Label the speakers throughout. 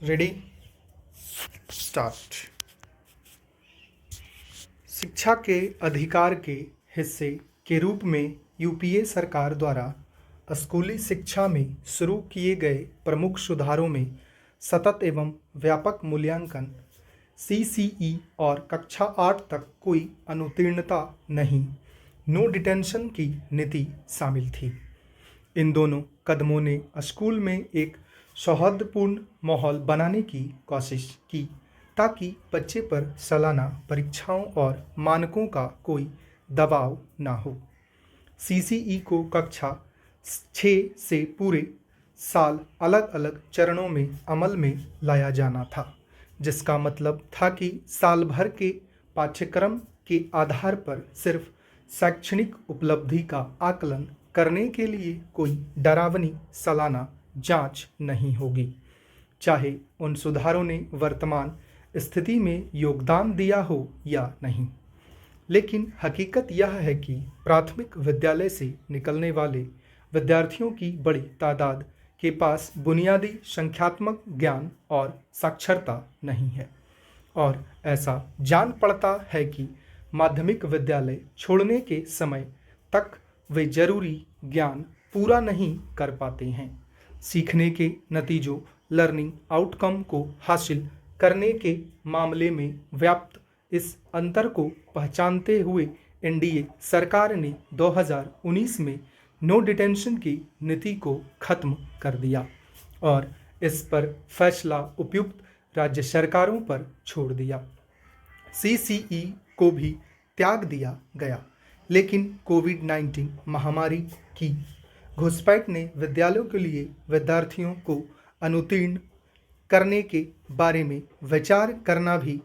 Speaker 1: Ready start. शिक्षा के अधिकार के हिस्से के रूप में यूपीए सरकार द्वारा स्कूली शिक्षा में शुरू किए गए प्रमुख सुधारों में सतत एवं व्यापक मूल्यांकन सीसीई और कक्षा 8 तक कोई अनुत्तीर्णता नहीं, नो डिटेंशन की नीति शामिल थी। इन दोनों कदमों ने स्कूल में एक सौहार्दपूर्ण माहौल बनाने की कोशिश की ताकि बच्चे पर सालाना परीक्षाओं और मानकों का कोई दबाव ना हो। सीसीई को कक्षा 6 से पूरे साल अलग अलग चरणों में अमल में लाया जाना था, जिसका मतलब था कि साल भर के पाठ्यक्रम के आधार पर सिर्फ शैक्षणिक उपलब्धि का आकलन करने के लिए कोई डरावनी सालाना जांच नहीं होगी, चाहे उन सुधारों ने वर्तमान स्थिति में योगदान दिया हो या नहीं। लेकिन हकीकत यह है कि प्राथमिक विद्यालय से निकलने वाले विद्यार्थियों की बड़ी तादाद के पास बुनियादी संख्यात्मक ज्ञान और साक्षरता नहीं है, और ऐसा जान पड़ता है कि माध्यमिक विद्यालय छोड़ने के समय तक वे जरूरी ज्ञान पूरा नहीं कर पाते हैं। सीखने के नतीजों लर्निंग आउटकम को हासिल करने के मामले में व्याप्त इस अंतर को पहचानते हुए एनडीए सरकार ने 2019 में नो डिटेंशन की नीति को खत्म कर दिया और इस पर फैसला उपयुक्त राज्य सरकारों पर छोड़ दिया। सीसीई को भी त्याग दिया गया, लेकिन कोविड-19 महामारी की घुसपैठ ने विद्यालयों के लिए विद्यार्थियों को अनुत्तीर्ण करने के बारे में विचार करना भी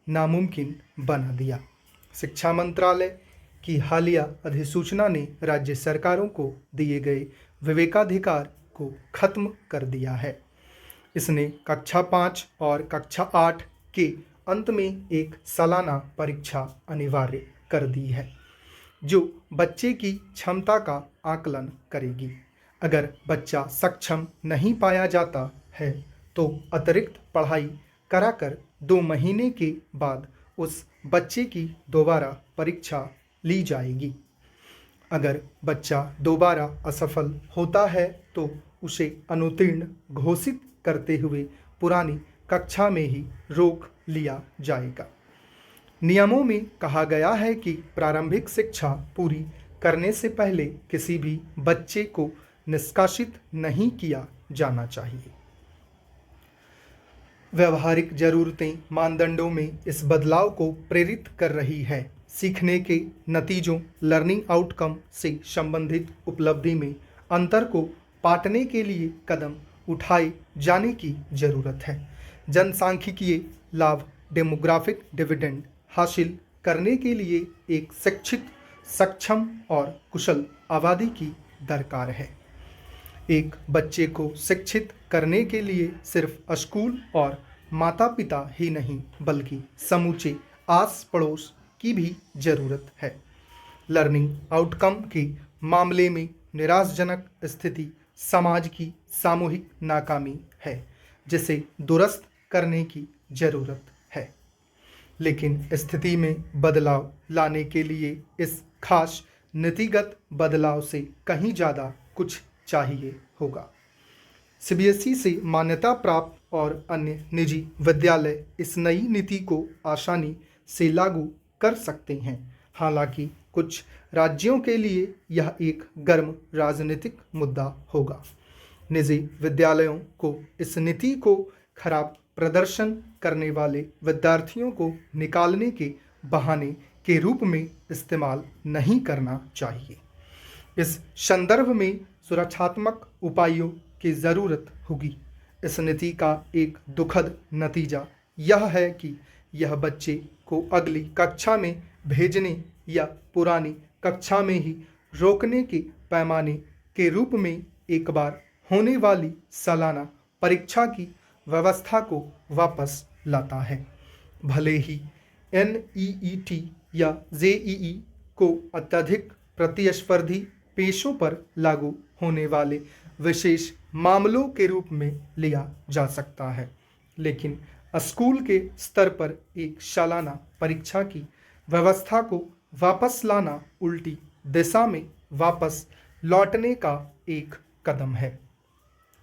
Speaker 1: नामुमकिन बना दिया। शिक्षा मंत्रालय की हालिया अधिसूचना ने राज्य सरकारों को दिए गए विवेकाधिकार को खत्म कर दिया है। इसने कक्षा 5 और कक्षा 8 के अंत में एक सालाना परीक्षा अनिवार्य कर दी है, जो बच्चे की क्षमता का आकलन करेगी। अगर बच्चा सक्षम नहीं पाया जाता है तो अतिरिक्त पढ़ाई कराकर 2 महीने के बाद उस बच्चे की दोबारा परीक्षा ली जाएगी। अगर बच्चा दोबारा असफल होता है तो उसे अनुत्तीर्ण घोषित करते हुए पुरानी कक्षा में ही रोक लिया जाएगा। नियमों में कहा गया है कि प्रारंभिक शिक्षा पूरी करने से पहले किसी भी बच्चे को निष्कासित नहीं किया जाना चाहिए। व्यवहारिक जरूरतें मानदंडों में इस बदलाव को प्रेरित कर रही है। सीखने के नतीजों लर्निंग आउटकम से संबंधित उपलब्धि में अंतर को पाटने के लिए कदम उठाए जाने की जरूरत है। जनसांख्यिकीय लाभ डेमोग्राफिक डिविडेंड हासिल करने के लिए एक शिक्षित, सक्षम और कुशल आबादी की दरकार है। एक बच्चे को शिक्षित करने के लिए सिर्फ स्कूल और माता पिता ही नहीं बल्कि समूचे आस पड़ोस की भी जरूरत है। लर्निंग आउटकम के मामले में निराशाजनक स्थिति समाज की सामूहिक नाकामी है, जिसे दुरुस्त करने की जरूरत है। लेकिन स्थिति में बदलाव लाने के लिए इस खास नीतिगत बदलाव से कहीं ज़्यादा कुछ चाहिए होगा। सीबीएसई से मान्यता प्राप्त और अन्य निजी विद्यालय इस नई नीति को आसानी से लागू कर सकते हैं। हालांकि कुछ राज्यों के लिए यह एक गर्म राजनीतिक मुद्दा होगा। निजी विद्यालयों को इस नीति को खराब प्रदर्शन करने वाले विद्यार्थियों को निकालने के बहाने के रूप में इस्तेमाल नहीं करना चाहिए। इस संदर्भ में सुरक्षात्मक उपायों की ज़रूरत होगी। इस नीति का एक दुखद नतीजा यह है कि यह बच्चे को अगली कक्षा में भेजने या पुरानी कक्षा में ही रोकने के पैमाने के रूप में एक बार होने वाली सालाना परीक्षा की व्यवस्था को वापस लाता है। भले ही एनईईटी या जेईई को अत्यधिक प्रतिस्पर्धी पेशों पर लागू होने वाले विशेष मामलों के रूप में लिया जा सकता है, लेकिन स्कूल के स्तर पर एक सालाना परीक्षा की व्यवस्था को वापस लाना उल्टी दिशा में वापस लौटने का एक कदम है।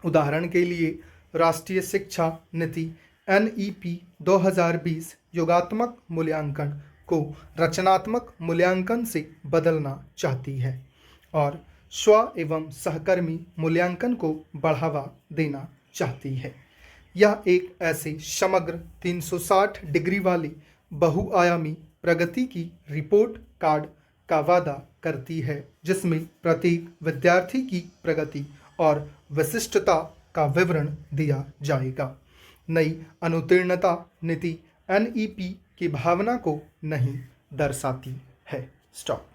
Speaker 1: उदाहरण के लिए राष्ट्रीय शिक्षा नीति NEP 2020 योगात्मक मूल्यांकन को रचनात्मक मूल्यांकन से बदलना चाहती है और स्व एवं सहकर्मी मूल्यांकन को बढ़ावा देना चाहती है। यह एक ऐसे समग्र 360 डिग्री वाली बहुआयामी प्रगति की रिपोर्ट कार्ड का वादा करती है, जिसमें प्रत्येक विद्यार्थी की प्रगति और विशिष्टता का विवरण दिया जाएगा। नई अनुत्तीर्णता नीति NEP की भावना को नहीं दर्शाती है। स्टॉप।